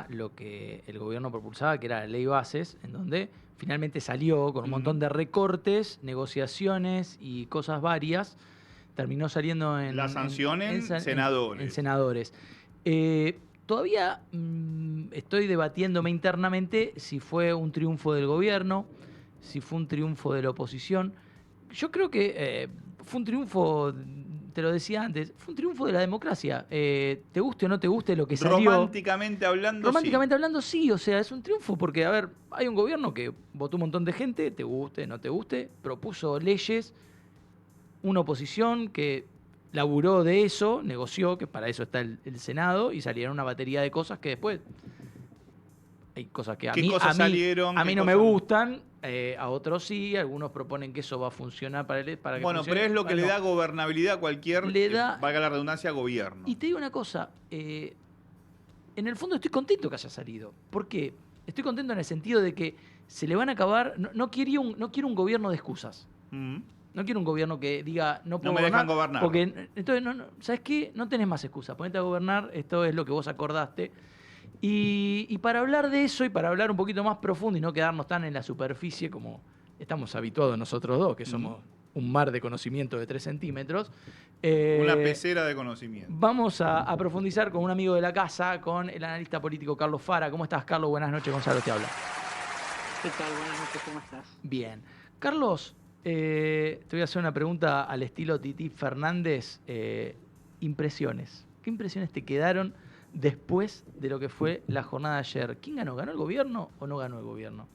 lo que el gobierno propulsaba, que era la ley bases, en donde finalmente salió con un montón de recortes, negociaciones y cosas varias. Terminó saliendo La sanción en en senadores. senadores. Todavía estoy debatiéndome internamente si fue un triunfo del gobierno, si fue un triunfo de la oposición. Yo creo que fue un triunfo, te lo decía antes, fue un triunfo de la democracia. Te guste o no te guste lo que salió. Románticamente hablando, sí. Románticamente hablando, sí, o sea, es un triunfo porque, a ver, hay un gobierno que votó un montón de gente, te guste, no te guste, propuso leyes, una oposición que laburó de eso, negoció, que para eso está el Senado, y salieron una batería de cosas que después hay cosas que ¿Qué cosas salieron? a ¿Qué mí no me cosas? gustan, a otros sí, algunos proponen que eso va a funcionar para que Bueno, pero funcione, es lo que le no. da gobernabilidad a cualquier, Le da, valga la redundancia, gobierno. y te digo una cosa, en el fondo estoy contento que haya salido. ¿Por qué? Estoy contento en el sentido de que se le van a acabar, no quiero un gobierno de excusas. Mm. No quiero un gobierno que diga no No puedo me dejan gobernar, gobernar. porque entonces, ¿sabes qué? No tenés más excusas, ponete a gobernar, esto es lo que vos acordaste. Y para hablar de eso y para hablar un poquito más profundo y no quedarnos tan en la superficie como estamos habituados nosotros dos, que somos un mar de conocimiento de 3 centímetros, Una eh, pecera de conocimiento. vamos a profundizar con un amigo de la casa, con el analista político Carlos Fara. ¿Cómo estás, Carlos? Buenas noches, Gonzalo te habla. ¿Qué tal? Buenas noches, ¿cómo estás? Bien. Carlos, te voy a hacer una pregunta al estilo Titi Fernández. Impresiones. ¿Qué impresiones te quedaron después de lo que fue la jornada de ayer? ¿Quién ganó? ¿Ganó el gobierno o no ganó el gobierno?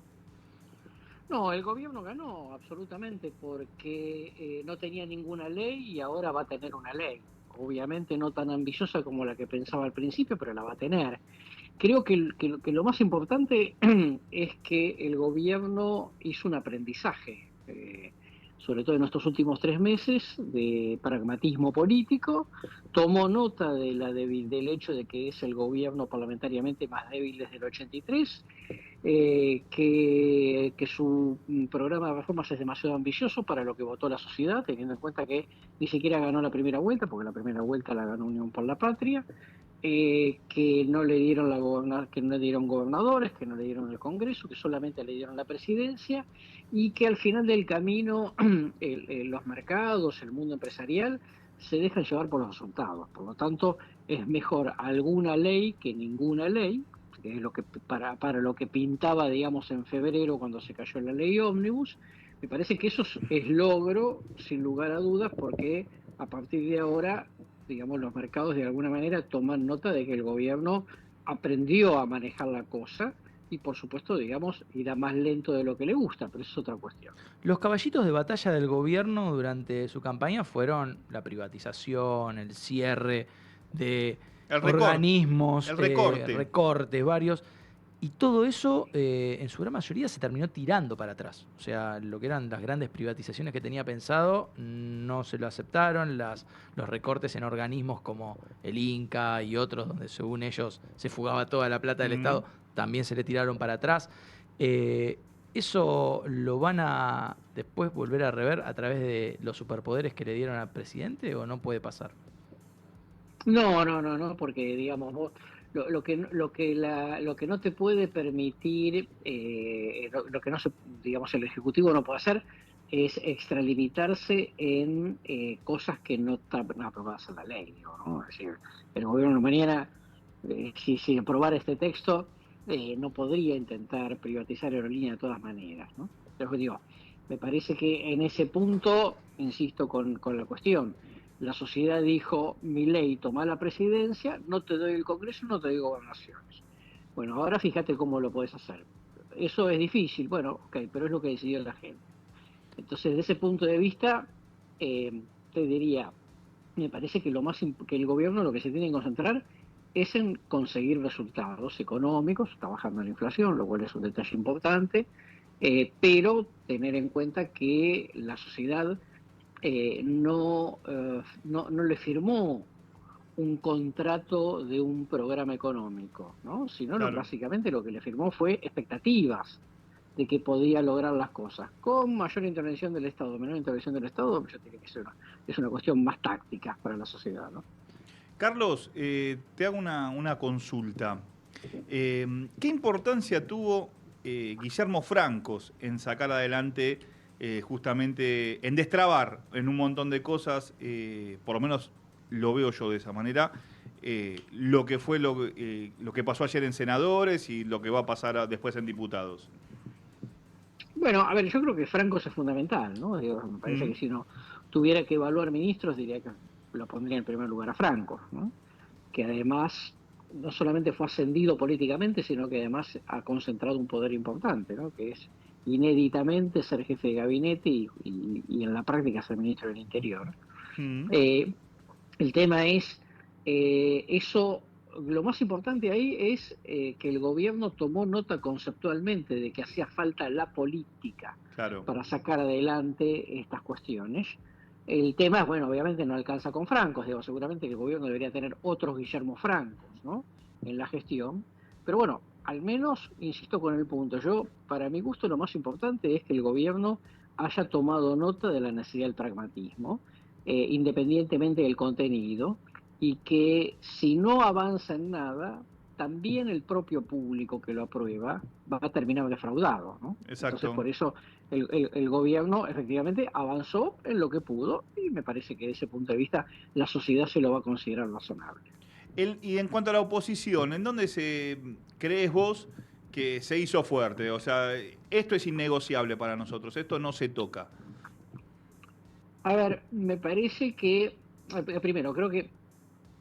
No, el gobierno ganó absolutamente porque no tenía ninguna ley y ahora va a tener una ley. Obviamente no tan ambiciosa como la que pensaba al principio, pero la va a tener. Creo que lo más importante es que el gobierno hizo un aprendizaje, sobre todo en estos últimos 3 meses, de pragmatismo político, tomó nota del hecho de que es el gobierno parlamentariamente más débil desde el 83, que su programa de reformas es demasiado ambicioso para lo que votó la sociedad, teniendo en cuenta que ni siquiera ganó la primera vuelta, porque la primera vuelta la ganó Unión por la Patria, que no le dieron que no le dieron gobernadores, que no le dieron el Congreso, que solamente le dieron la presidencia, y que al final del camino los mercados, el mundo empresarial, se dejan llevar por los resultados. Por lo tanto, es mejor alguna ley que ninguna ley, que es lo que para lo que pintaba, digamos, en febrero cuando se cayó la ley ómnibus. Me parece que eso es logro, sin lugar a dudas, porque a partir de ahora, digamos, los mercados de alguna manera toman nota de que el gobierno aprendió a manejar la cosa y, por supuesto, digamos, irá más lento de lo que le gusta, pero eso es otra cuestión. Los caballitos de batalla del gobierno durante su campaña fueron la privatización, el cierre de El recorte. organismos, El recorte. recortes varios. Y todo eso, en su gran mayoría, se terminó tirando para atrás. O sea, lo que eran las grandes privatizaciones que tenía pensado, no se lo aceptaron. Los recortes en organismos como el Inca y otros, donde según ellos se fugaba toda la plata del Estado, también se le tiraron para atrás. ¿Eso lo van a después volver a rever a través de los superpoderes que le dieron al presidente o no puede pasar? No, porque digamos vos lo que no te puede permitir, lo que no se, digamos, el ejecutivo no puede hacer es extralimitarse en cosas que no están aprobadas en la ley, digo, ¿no? Es decir, el gobierno mañana, si aprobara este texto, no podría intentar privatizar aerolínea de todas maneras, ¿no? Entonces digo, me parece que en ese punto, insisto con la cuestión. La sociedad dijo, Milei, toma la presidencia, no te doy el Congreso, no te doy gobernaciones. Bueno, ahora fíjate cómo lo podés hacer. Eso es difícil, bueno, ok, pero es lo que decidió la gente. Entonces, desde ese punto de vista, te diría, me parece que que el gobierno lo que se tiene que concentrar es en conseguir resultados económicos, trabajando en la inflación, lo cual es un detalle importante, pero tener en cuenta que la sociedad no le firmó un contrato de un programa económico, ¿no? Sino Claro. básicamente lo que le firmó fue expectativas de que podía lograr las cosas. Con mayor intervención del Estado, menor intervención del Estado, yo diría que es una cuestión más táctica para la sociedad, ¿no? Carlos, te hago una consulta. ¿Qué importancia tuvo Guillermo Francos en sacar adelante, justamente, en destrabar en un montón de cosas, por lo menos lo veo yo de esa manera, lo que fue lo que pasó ayer en senadores y lo que va a pasar después en diputados? Bueno, a ver, yo creo que Franco es fundamental, ¿no? Digo, me parece Mm, que si uno tuviera que evaluar ministros, diría que lo pondría en primer lugar a Franco, ¿no? Que además no solamente fue ascendido políticamente, sino que además ha concentrado un poder importante, ¿no? Que es inéditamente ser jefe de gabinete y en la práctica ser ministro del Interior. mm, Eh, el tema es, eso, lo más importante ahí es que el gobierno tomó nota conceptualmente de que hacía falta la política claro. para sacar adelante estas cuestiones. El tema es, bueno, obviamente no alcanza con Francos, digo, seguramente que el gobierno debería tener otros Guillermo Francos, ¿no? En la gestión. Pero bueno, al menos, insisto con el punto, yo, para mi gusto, lo más importante es que el gobierno haya tomado nota de la necesidad del pragmatismo, independientemente del contenido, y que si no avanza en nada, también el propio público que lo aprueba va a terminar defraudado, ¿no? Entonces, Exacto. por eso el gobierno efectivamente avanzó en lo que pudo y me parece que desde ese punto de vista la sociedad se lo va a considerar razonable. Y en cuanto a la oposición, ¿en dónde crees vos que se hizo fuerte? O sea, esto es innegociable para nosotros, esto no se toca. A ver, me parece que, primero, creo que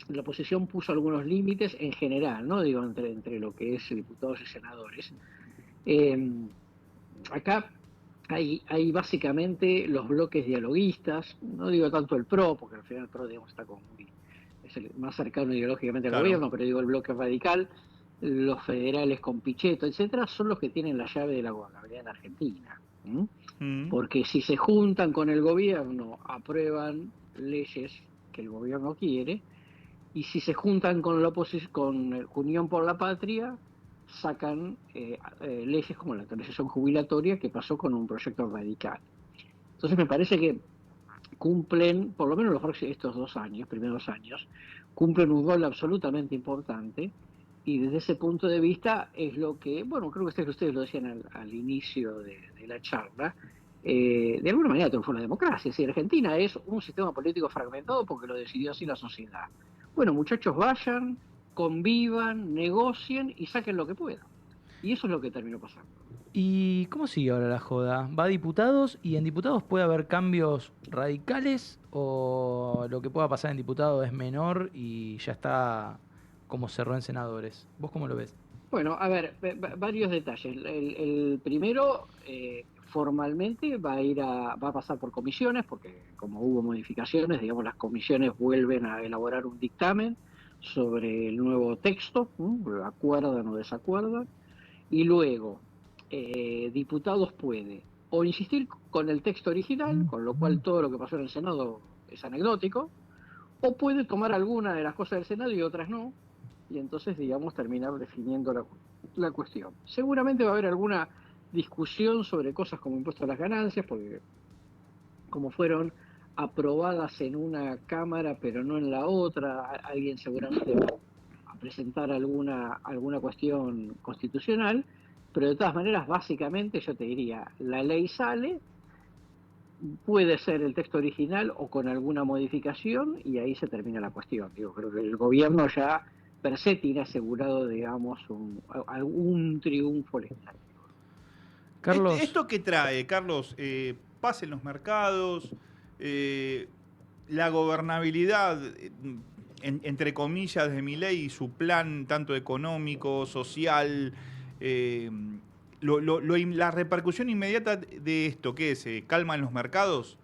la oposición puso algunos límites en general, ¿no? Digo, entre lo que es diputados y senadores. Eh, Acá hay básicamente los bloques dialoguistas, no digo tanto el PRO, porque al final el PRO digamos, está como muy, es el más cercano ideológicamente al Claro. gobierno, pero digo el bloque radical, los federales con Pichetto, etcétera, son los que tienen la llave de la gobernabilidad en Argentina. ¿M? Mm, Porque si se juntan con el gobierno, aprueban leyes que el gobierno quiere, y si se juntan con la oposición, con Unión por la Patria, sacan leyes como la actualización jubilatoria que pasó con un proyecto radical. Entonces me parece que cumplen, por lo menos estos 2 años, primeros años, cumplen un rol absolutamente importante y desde ese punto de vista es lo que, bueno, creo que ustedes lo decían al inicio de la charla, de alguna manera triunfó la democracia. Es decir, Argentina es un sistema político fragmentado porque lo decidió así la sociedad. Bueno, muchachos, vayan, convivan, negocien y saquen lo que puedan. Y eso es lo que terminó pasando. ¿Y cómo sigue ahora la joda? ¿Va a diputados y en diputados puede haber cambios radicales o lo que pueda pasar en diputados es menor y ya está como cerró en senadores? ¿Vos cómo lo ves? Bueno, a ver, varios detalles. El primero, formalmente va a pasar por comisiones, porque como hubo modificaciones, digamos, las comisiones vuelven a elaborar un dictamen sobre el nuevo texto, ¿no? Acuerdan o desacuerdan, y luego diputados puede o insistir con el texto original, con lo cual todo lo que pasó en el Senado es anecdótico, o puede tomar alguna de las cosas del Senado y otras no, y entonces, digamos, terminar definiendo la cuestión. Seguramente va a haber alguna discusión sobre cosas como impuesto a las ganancias, porque como fueron aprobadas en una Cámara pero no en la otra, alguien seguramente va a presentar alguna cuestión constitucional, pero de todas maneras, básicamente yo te diría, la ley sale, puede ser el texto original o con alguna modificación y ahí se termina la cuestión. Digo, creo que el gobierno ya per se tiene asegurado, digamos, algún triunfo legislativo. Carlos, ¿Esto qué trae, Carlos? Paz en los mercados, eh, la gobernabilidad, entre comillas, de Milei y su plan tanto económico, social, eh, la repercusión inmediata de esto, ¿qué es? ¿Calma en los mercados?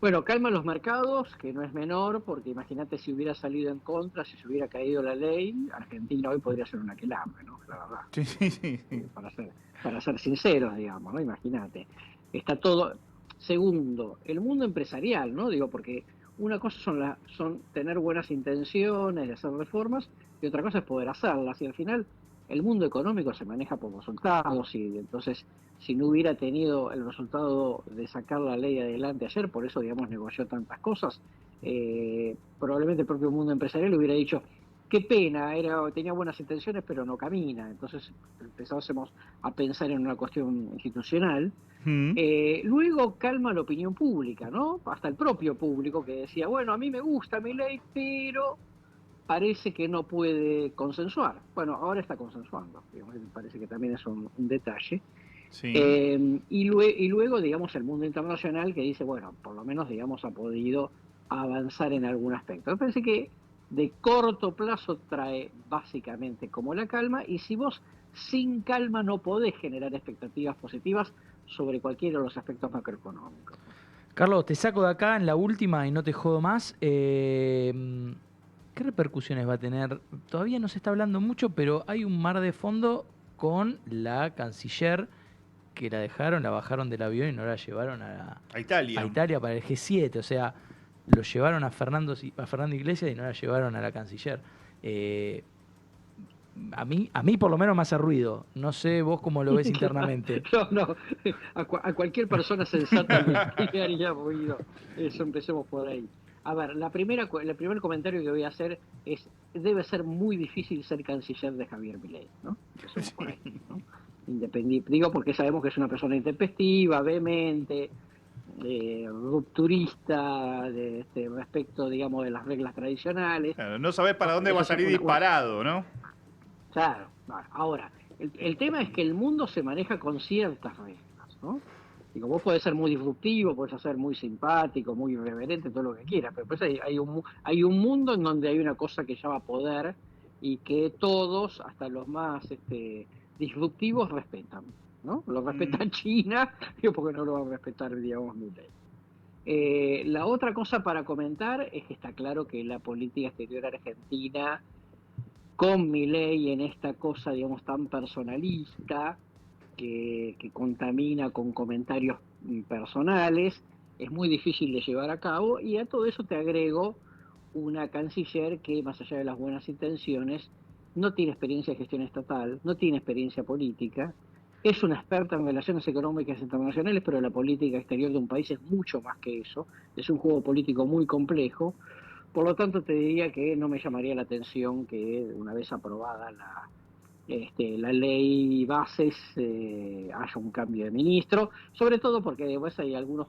Bueno, calma los mercados, que no es menor, porque imagínate si hubiera salido en contra, si se hubiera caído la ley, Argentina hoy podría ser una aquelarre, ¿no? La verdad. Sí, sí, sí. Para ser sinceros, digamos, ¿no? Imagínate. Está todo. Segundo, el mundo empresarial, ¿no? Digo, porque una cosa son tener buenas intenciones de hacer reformas y otra cosa es poder hacerlas. Y al final, el mundo económico se maneja por resultados y entonces, si no hubiera tenido el resultado de sacar la ley adelante ayer, por eso, digamos, negoció tantas cosas, probablemente el propio mundo empresarial hubiera dicho, qué pena, tenía buenas intenciones, pero no camina. Entonces empezásemos a pensar en una cuestión institucional. Luego calma la opinión pública, ¿no? Hasta el propio público que decía, bueno, a mí me gusta Milei, pero parece que no puede consensuar. Bueno, ahora está consensuando, digamos, me parece que también es un detalle. Sí. Y luego, digamos, el mundo internacional que dice, bueno, por lo menos, digamos, ha podido avanzar en algún aspecto. Me parece que de corto plazo trae básicamente como la calma, y si vos sin calma no podés generar expectativas positivas sobre cualquiera de los aspectos macroeconómicos. Carlos, te saco de acá en la última y no te jodo más. ¿Qué repercusiones va a tener? Todavía no se está hablando mucho, pero hay un mar de fondo con la canciller que la bajaron del avión y no la llevaron a Italia para el G7. O sea, lo llevaron a Fernando Iglesias y no la llevaron a la canciller. A mí por lo menos me hace ruido. No sé vos cómo lo ves internamente. No, a cualquier persona sensata le haría ruido. Eso, empecemos por ahí. A ver, el primer comentario que voy a hacer es, debe ser muy difícil ser canciller de Javier Milei, ¿no? Empecemos por ahí, ¿no? Digo porque sabemos que es una persona intempestiva, vehemente, rupturista respecto, digamos, de las reglas tradicionales. Claro, no sabés para dónde va a salir disparado, ¿no? Claro. Ahora, el tema es que el mundo se maneja con ciertas reglas, ¿no? Digo, vos podés ser muy disruptivo, podés ser muy simpático, muy irreverente, todo lo que quieras, pero pues hay un mundo en donde hay una cosa que llama poder y que todos, hasta los más disruptivos, respetan, ¿no? Lo respeta China, porque no lo va a respetar, digamos, Milei. La otra cosa para comentar es que está claro que la política exterior argentina, con Milei en esta cosa, digamos, tan personalista, que contamina con comentarios personales, es muy difícil de llevar a cabo, y a todo eso te agrego una canciller que, más allá de las buenas intenciones, no tiene experiencia de gestión estatal, no tiene experiencia política, es una experta en relaciones económicas internacionales, pero la política exterior de un país es mucho más que eso, es un juego político muy complejo. Por lo tanto, te diría que no me llamaría la atención que, una vez aprobada la ley bases, haya un cambio de ministro, sobre todo porque después hay algunos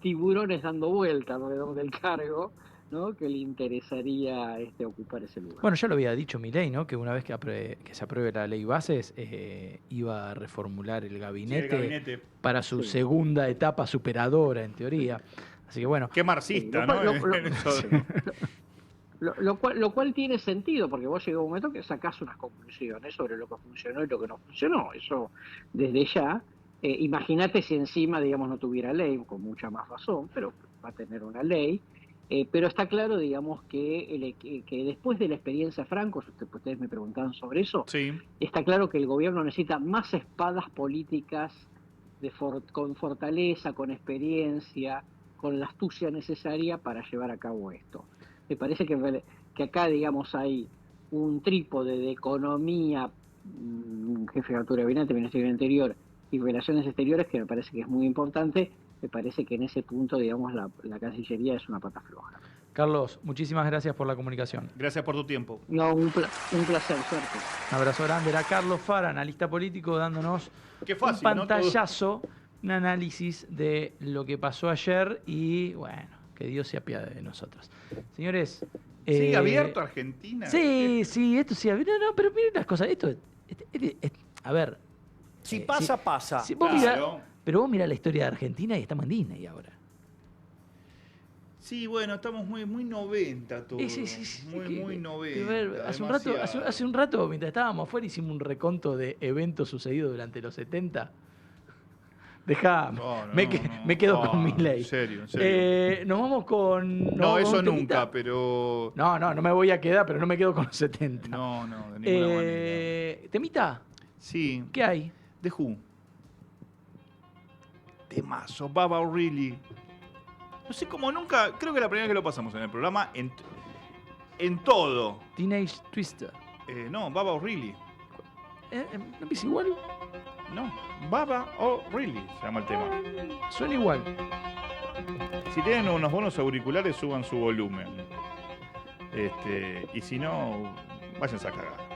tiburones dando vuelta alrededor del cargo, ¿no? Que le interesaría ocupar ese lugar. Bueno, ya lo había dicho Milei, ¿no? Que una vez que se apruebe la ley bases, iba a reformular el gabinete, Sí, el gabinete. para su segunda etapa superadora, en teoría. Así que bueno. Qué marxista, Lo cual tiene sentido, porque vos llega un momento que sacás unas conclusiones sobre lo que funcionó y lo que no funcionó. Eso desde ya. Imagínate si encima, digamos, no tuviera ley, con mucha más razón, pero va a tener una ley. Pero está claro, digamos, que después de la experiencia Franco, ustedes me preguntaban sobre eso, sí, está claro que el gobierno necesita más espadas políticas con fortaleza, con experiencia, con la astucia necesaria para llevar a cabo esto. Me parece que acá, digamos, hay un trípode de economía, jefe de altura de gabinete, Ministerio del Interior y Relaciones Exteriores, que me parece que es muy importante. Me parece que en ese punto, digamos, la Cancillería es una pata floja. Carlos, muchísimas gracias por la comunicación. Gracias por tu tiempo. No, un placer, suerte. Un abrazo grande. Era Carlos Fara, analista político, dándonos un pantallazo, un análisis de lo que pasó ayer y, bueno, que Dios se apiade de nosotros. Señores... ¿Sigue abierto Argentina? Sí, esto sí. No, pero miren las cosas. Esto, a ver... Si pasa, pasa. Si vos pero vos mirá la historia de Argentina y estamos en Disney ahora. Sí, bueno, estamos muy 90 todos. Sí, muy 90. Hace un rato, mientras estábamos afuera, hicimos un reconto de eventos sucedidos durante los 70. Me quedo con Milei. En serio. Nos vamos con... No, eso temita. nunca, pero... No me voy a quedar, pero no me quedo con los 70. No, de ninguna manera. ¿Temita? Sí. ¿Qué hay? The Who. Temazo, Baba O'Reilly. No sé cómo nunca, creo que la primera vez que lo pasamos en el programa, en todo. Teenage Twister. No, Baba O'Reilly. ¿No es igual? No, Baba O'Reilly se llama el tema. Suena igual. Si tienen unos buenos auriculares, suban su volumen. Y si no, váyanse a cagar.